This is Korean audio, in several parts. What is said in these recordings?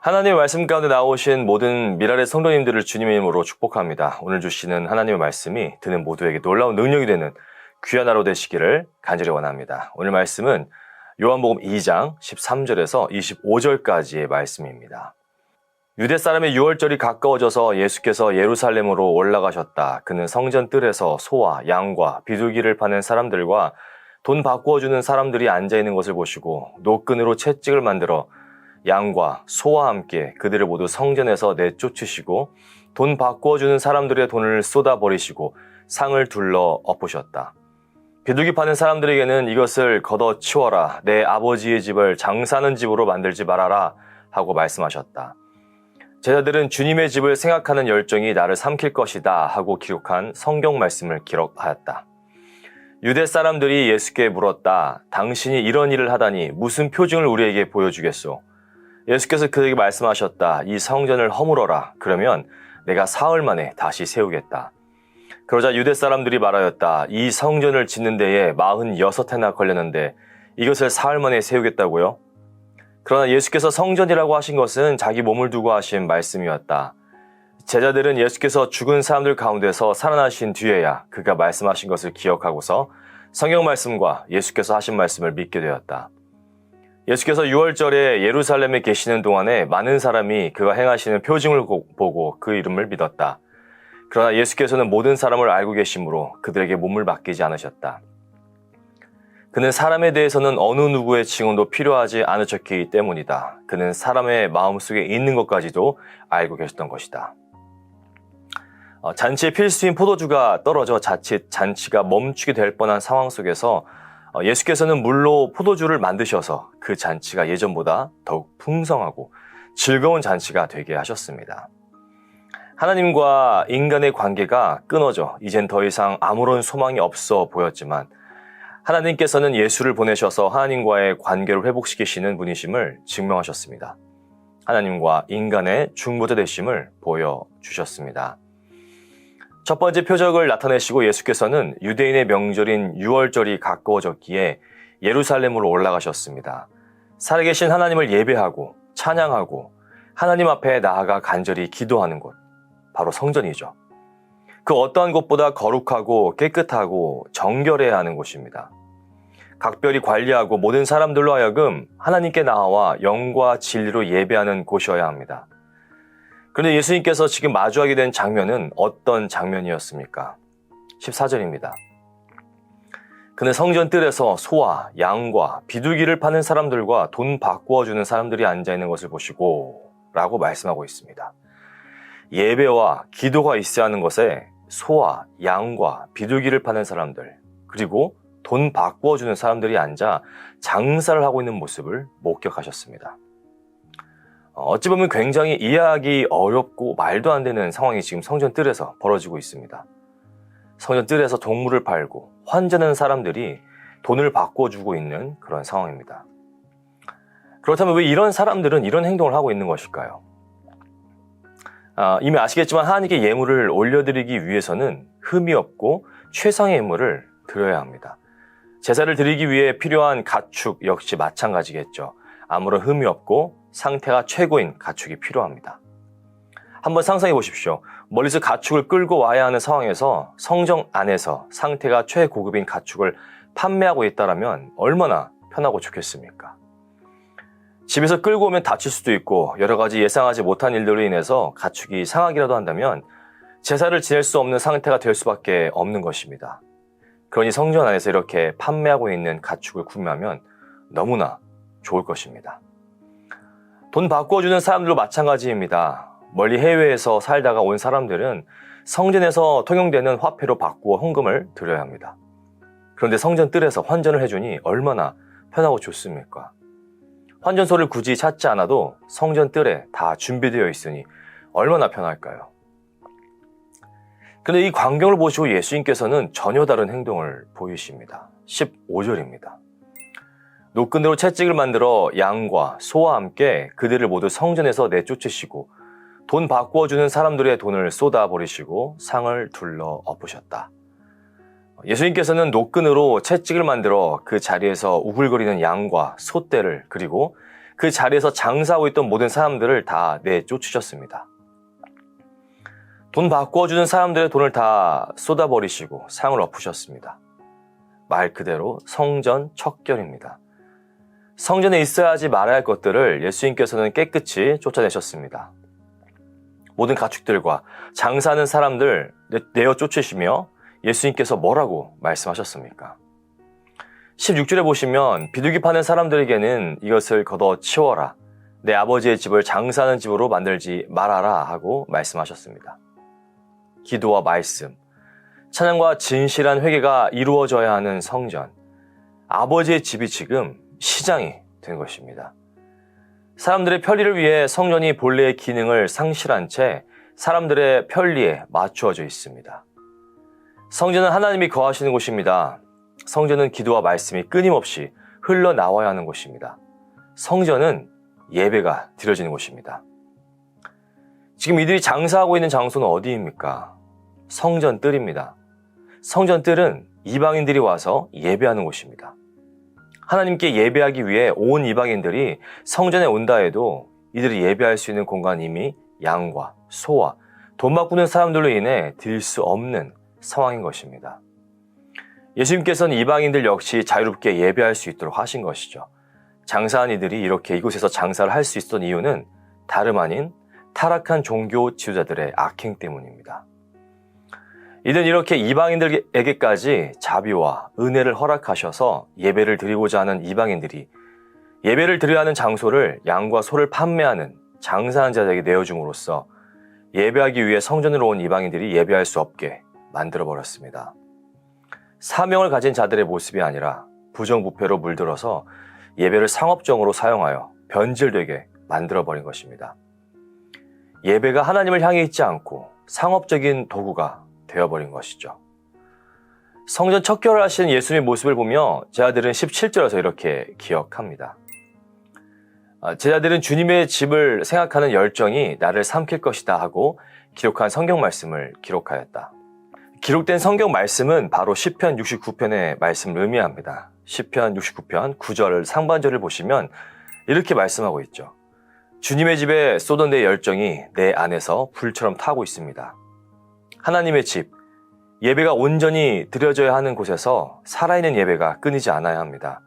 하나님의 말씀 가운데 나오신 모든 미랄의 성도님들을 주님의 이름으로 축복합니다. 오늘 주시는 하나님의 말씀이 듣는 모두에게 놀라운 능력이 되는 귀한 하루 되시기를 간절히 원합니다. 오늘 말씀은 요한복음 2장 13절에서 25절까지의 말씀입니다. 유대 사람의 유월절이 가까워져서 예수께서 예루살렘으로 올라가셨다. 그는 성전 뜰에서 소와 양과 비둘기를 파는 사람들과 돈 바꾸어주는 사람들이 앉아있는 것을 보시고 노끈으로 채찍을 만들어 양과 소와 함께 그들을 모두 성전에서 내쫓으시고 돈 바꾸어주는 사람들의 돈을 쏟아버리시고 상을 둘러 엎으셨다. 비둘기 파는 사람들에게는 이것을 걷어치워라. 내 아버지의 집을 장사하는 집으로 만들지 말아라 하고 말씀하셨다. 제자들은 주님의 집을 생각하는 열정이 나를 삼킬 것이다 하고 기록한 성경 말씀을 기록하였다. 유대 사람들이 예수께 물었다. 당신이 이런 일을 하다니 무슨 표징을 우리에게 보여주겠소? 예수께서 그에게 말씀하셨다. 이 성전을 허물어라. 그러면 내가 사흘 만에 다시 세우겠다. 그러자 유대 사람들이 말하였다. 이 성전을 짓는 데에 46해나 걸렸는데 이것을 사흘 만에 세우겠다고요? 그러나 예수께서 성전이라고 하신 것은 자기 몸을 두고 하신 말씀이었다. 제자들은 예수께서 죽은 사람들 가운데서 살아나신 뒤에야 그가 말씀하신 것을 기억하고서 성경 말씀과 예수께서 하신 말씀을 믿게 되었다. 예수께서 유월절에 예루살렘에 계시는 동안에 많은 사람이 그가 행하시는 표징을 보고 그 이름을 믿었다. 그러나 예수께서는 모든 사람을 알고 계시므로 그들에게 몸을 맡기지 않으셨다. 그는 사람에 대해서는 어느 누구의 증언도 필요하지 않으셨기 때문이다. 그는 사람의 마음속에 있는 것까지도 알고 계셨던 것이다. 잔치의 필수인 포도주가 떨어져 자칫 잔치가 멈추게 될 뻔한 상황 속에서 예수께서는 물로 포도주를 만드셔서 그 잔치가 예전보다 더욱 풍성하고 즐거운 잔치가 되게 하셨습니다. 하나님과 인간의 관계가 끊어져 이젠 더 이상 아무런 소망이 없어 보였지만 하나님께서는 예수를 보내셔서 하나님과의 관계를 회복시키시는 분이심을 증명하셨습니다. 하나님과 인간의 중보자 되심을 보여주셨습니다. 첫 번째 표적을 나타내시고 예수께서는 유대인의 명절인 유월절이 가까워졌기에 예루살렘으로 올라가셨습니다. 살아계신 하나님을 예배하고 찬양하고 하나님 앞에 나아가 간절히 기도하는 곳, 바로 성전이죠. 그 어떠한 곳보다 거룩하고 깨끗하고 정결해야 하는 곳입니다. 각별히 관리하고 모든 사람들로 하여금 하나님께 나아와 영과 진리로 예배하는 곳이어야 합니다. 그런데 예수님께서 지금 마주하게 된 장면은 어떤 장면이었습니까? 14절입니다. 그는 성전 뜰에서 소와 양과 비둘기를 파는 사람들과 돈 바꾸어 주는 사람들이 앉아있는 것을 보시고 라고 말씀하고 있습니다. 예배와 기도가 있어야 하는 것에 소와 양과 비둘기를 파는 사람들 그리고 돈 바꾸어 주는 사람들이 앉아 장사를 하고 있는 모습을 목격하셨습니다. 어찌 보면 굉장히 이해하기 어렵고 말도 안 되는 상황이 지금 성전 뜰에서 벌어지고 있습니다. 성전 뜰에서 동물을 팔고 환전하는 사람들이 돈을 바꿔주고 있는 그런 상황입니다. 그렇다면 왜 이런 사람들은 이런 행동을 하고 있는 것일까요? 이미 아시겠지만 하나님께 예물을 올려드리기 위해서는 흠이 없고 최상의 예물을 드려야 합니다. 제사를 드리기 위해 필요한 가축 역시 마찬가지겠죠. 아무런 흠이 없고 상태가 최고인 가축이 필요합니다. 한번 상상해 보십시오. 멀리서 가축을 끌고 와야 하는 상황에서 성전 안에서 상태가 최고급인 가축을 판매하고 있다면 얼마나 편하고 좋겠습니까? 집에서 끌고 오면 다칠 수도 있고 여러 가지 예상하지 못한 일들로 인해서 가축이 상하기라도 한다면 제사를 지낼 수 없는 상태가 될 수밖에 없는 것입니다. 그러니 성전 안에서 이렇게 판매하고 있는 가축을 구매하면 너무나 좋을 것입니다. 돈 바꿔주는 사람들도 마찬가지입니다. 멀리 해외에서 살다가 온 사람들은 성전에서 통용되는 화폐로 바꾸어 헌금을 드려야 합니다. 그런데 성전 뜰에서 환전을 해주니 얼마나 편하고 좋습니까? 환전소를 굳이 찾지 않아도 성전 뜰에 다 준비되어 있으니 얼마나 편할까요? 그런데 이 광경을 보시고 예수님께서는 전혀 다른 행동을 보이십니다. 15절입니다. 노끈으로 채찍을 만들어 양과 소와 함께 그들을 모두 성전에서 내쫓으시고 돈 바꾸어 주는 사람들의 돈을 쏟아버리시고 상을 둘러 엎으셨다. 예수님께서는 노끈으로 채찍을 만들어 그 자리에서 우글거리는 양과 소떼를 그리고 그 자리에서 장사하고 있던 모든 사람들을 다 내쫓으셨습니다. 돈 바꿔주는 사람들의 돈을 다 쏟아버리시고 상을 엎으셨습니다. 말 그대로 성전 척결입니다. 성전에 있어야 하지 말아야 할 것들을 예수님께서는 깨끗이 쫓아내셨습니다. 모든 가축들과 장사하는 사람들 내어 쫓으시며 예수님께서 뭐라고 말씀하셨습니까? 16절에 보시면 비둘기 파는 사람들에게는 이것을 걷어 치워라. 내 아버지의 집을 장사하는 집으로 만들지 말아라 하고 말씀하셨습니다. 기도와 말씀, 찬양과 진실한 회개가 이루어져야 하는 성전, 아버지의 집이 지금 시장이 된 것입니다. 사람들의 편리를 위해 성전이 본래의 기능을 상실한 채 사람들의 편리에 맞추어져 있습니다. 성전은 하나님이 거하시는 곳입니다. 성전은 기도와 말씀이 끊임없이 흘러나와야 하는 곳입니다. 성전은 예배가 드려지는 곳입니다. 지금 이들이 장사하고 있는 장소는 어디입니까? 성전 뜰입니다. 성전 뜰은 이방인들이 와서 예배하는 곳입니다. 하나님께 예배하기 위해 온 이방인들이 성전에 온다 해도 이들이 예배할 수 있는 공간이 이미 양과 소와 돈 바꾸는 사람들로 인해 드릴 수 없는 상황인 것입니다. 예수님께서는 이방인들 역시 자유롭게 예배할 수 있도록 하신 것이죠. 장사한 이들이 이렇게 이곳에서 장사를 할 수 있었던 이유는 다름 아닌 타락한 종교 지도자들의 악행 때문입니다. 이들은 이렇게 이방인들에게까지 자비와 은혜를 허락하셔서 예배를 드리고자 하는 이방인들이 예배를 드려야 하는 장소를 양과 소를 판매하는 장사한 자들에게 내어줌으로써 예배하기 위해 성전으로 온 이방인들이 예배할 수 없게 만들어버렸습니다. 사명을 가진 자들의 모습이 아니라 부정부패로 물들어서 예배를 상업적으로 사용하여 변질되게 만들어버린 것입니다. 예배가 하나님을 향해 있지 않고 상업적인 도구가 되어버린 것이죠. 성전 척결을 하신 예수님의 모습을 보며 제자들은 17절에서 이렇게 기억합니다. 제자들은 주님의 집을 생각하는 열정이 나를 삼킬 것이다 하고 기록한 성경 말씀을 기록하였다. 기록된 성경 말씀은 바로 시편 69편의 말씀을 의미합니다. 시편 69편 9절 상반절을 보시면 이렇게 말씀하고 있죠. 주님의 집에 쏟은 내 열정이 내 안에서 불처럼 타고 있습니다. 하나님의 집, 예배가 온전히 드려져야 하는 곳에서 살아있는 예배가 끊이지 않아야 합니다.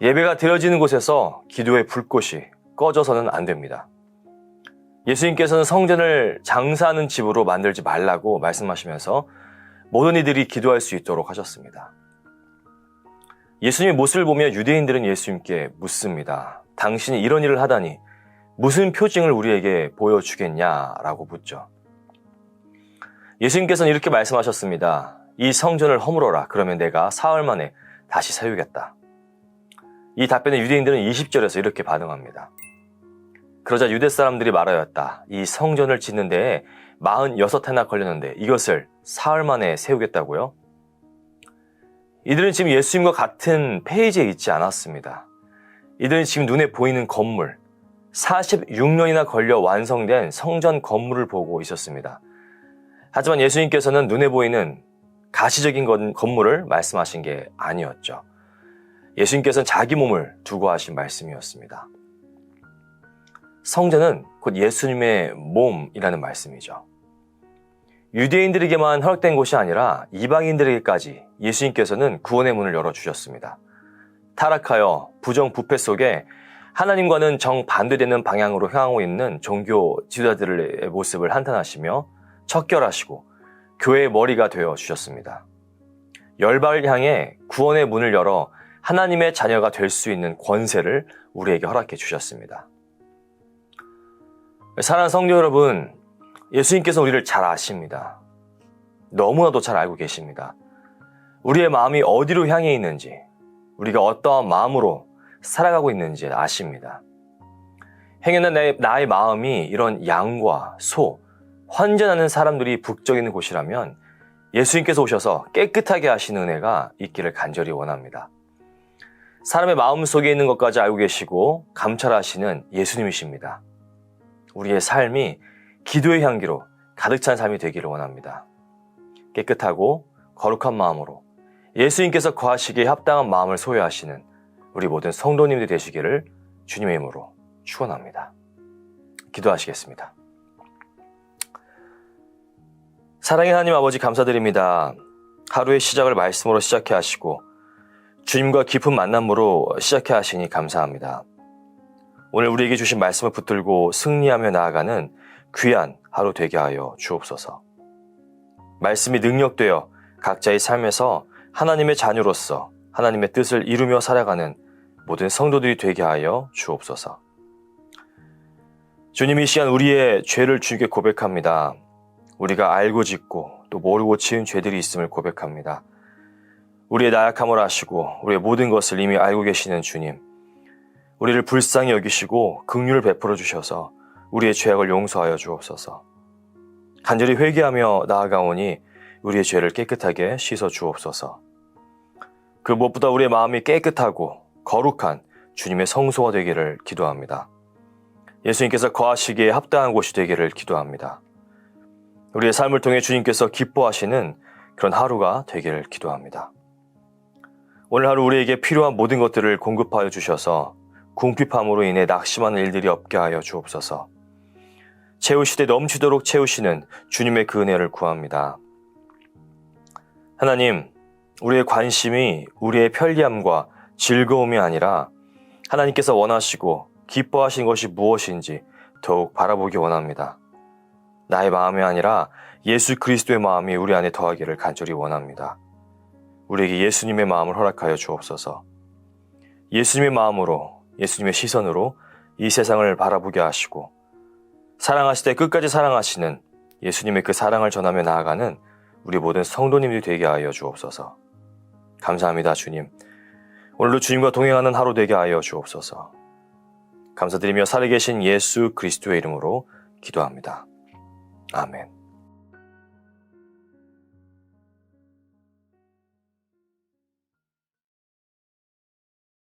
예배가 드려지는 곳에서 기도의 불꽃이 꺼져서는 안 됩니다. 예수님께서는 성전을 장사하는 집으로 만들지 말라고 말씀하시면서 모든 이들이 기도할 수 있도록 하셨습니다. 예수님의 모습을 보며 유대인들은 예수님께 묻습니다. 당신이 이런 일을 하다니 무슨 표징을 우리에게 보여주겠냐라고 묻죠. 예수님께서는 이렇게 말씀하셨습니다. 이 성전을 허물어라. 그러면 내가 사흘 만에 다시 세우겠다. 이 답변에 유대인들은 20절에서 이렇게 반응합니다. 그러자 유대 사람들이 말하였다. 이 성전을 짓는 데에 46해나 걸렸는데 이것을 사흘 만에 세우겠다고요? 이들은 지금 예수님과 같은 페이지에 있지 않았습니다. 이들은 지금 눈에 보이는 건물, 46년이나 걸려 완성된 성전 건물을 보고 있었습니다. 하지만 예수님께서는 눈에 보이는 가시적인 건물을 말씀하신 게 아니었죠. 예수님께서는 자기 몸을 두고 하신 말씀이었습니다. 성전은 곧 예수님의 몸이라는 말씀이죠. 유대인들에게만 허락된 곳이 아니라 이방인들에게까지 예수님께서는 구원의 문을 열어주셨습니다. 타락하여 부정부패 속에 하나님과는 정반대되는 방향으로 향하고 있는 종교 지도자들의 모습을 한탄하시며 척결하시고 교회의 머리가 되어 주셨습니다. 열방을 향해 구원의 문을 열어 하나님의 자녀가 될 수 있는 권세를 우리에게 허락해 주셨습니다. 사랑하는 성도 여러분, 예수님께서 우리를 잘 아십니다. 너무나도 잘 알고 계십니다. 우리의 마음이 어디로 향해 있는지, 우리가 어떠한 마음으로 살아가고 있는지 아십니다. 행여나 나의 마음이 이런 양과 소, 환전하는 사람들이 북적이는 곳이라면 예수님께서 오셔서 깨끗하게 하시는 은혜가 있기를 간절히 원합니다. 사람의 마음 속에 있는 것까지 알고 계시고 감찰하시는 예수님이십니다. 우리의 삶이 기도의 향기로 가득 찬 삶이 되기를 원합니다. 깨끗하고 거룩한 마음으로 예수님께서 거하시기에 합당한 마음을 소유하시는 우리 모든 성도님들이 되시기를 주님의 이름으로 축원합니다. 기도하시겠습니다. 사랑의 하나님 아버지 감사드립니다. 하루의 시작을 말씀으로 시작해 하시고 주님과 깊은 만남으로 시작해 하시니 감사합니다. 오늘 우리에게 주신 말씀을 붙들고 승리하며 나아가는 귀한 하루 되게 하여 주옵소서. 말씀이 능력되어 각자의 삶에서 하나님의 자녀로서 하나님의 뜻을 이루며 살아가는 모든 성도들이 되게 하여 주옵소서. 주님, 이 시간 우리의 죄를 주님께 고백합니다. 우리가 알고 짓고 또 모르고 지은 죄들이 있음을 고백합니다. 우리의 나약함을 아시고 우리의 모든 것을 이미 알고 계시는 주님, 우리를 불쌍히 여기시고 긍휼을 베풀어 주셔서 우리의 죄악을 용서하여 주옵소서. 간절히 회개하며 나아가오니 우리의 죄를 깨끗하게 씻어 주옵소서. 그 무엇보다 우리의 마음이 깨끗하고 거룩한 주님의 성소가 되기를 기도합니다. 예수님께서 거하시기에 합당한 곳이 되기를 기도합니다. 우리의 삶을 통해 주님께서 기뻐하시는 그런 하루가 되기를 기도합니다. 오늘 하루 우리에게 필요한 모든 것들을 공급하여 주셔서 궁핍함으로 인해 낙심하는 일들이 없게 하여 주옵소서. 채우시되 넘치도록 채우시는 주님의 그 은혜를 구합니다. 하나님, 우리의 관심이 우리의 편리함과 즐거움이 아니라 하나님께서 원하시고 기뻐하신 것이 무엇인지 더욱 바라보기 원합니다. 나의 마음이 아니라 예수 그리스도의 마음이 우리 안에 더하기를 간절히 원합니다. 우리에게 예수님의 마음을 허락하여 주옵소서. 예수님의 마음으로, 예수님의 시선으로 이 세상을 바라보게 하시고 사랑하실 때 끝까지 사랑하시는 예수님의 그 사랑을 전하며 나아가는 우리 모든 성도님들이 되게 하여 주옵소서. 감사합니다, 주님. 오늘도 주님과 동행하는 하루 되게 하여 주옵소서. 감사드리며 살아계신 예수 그리스도의 이름으로 기도합니다. 아멘.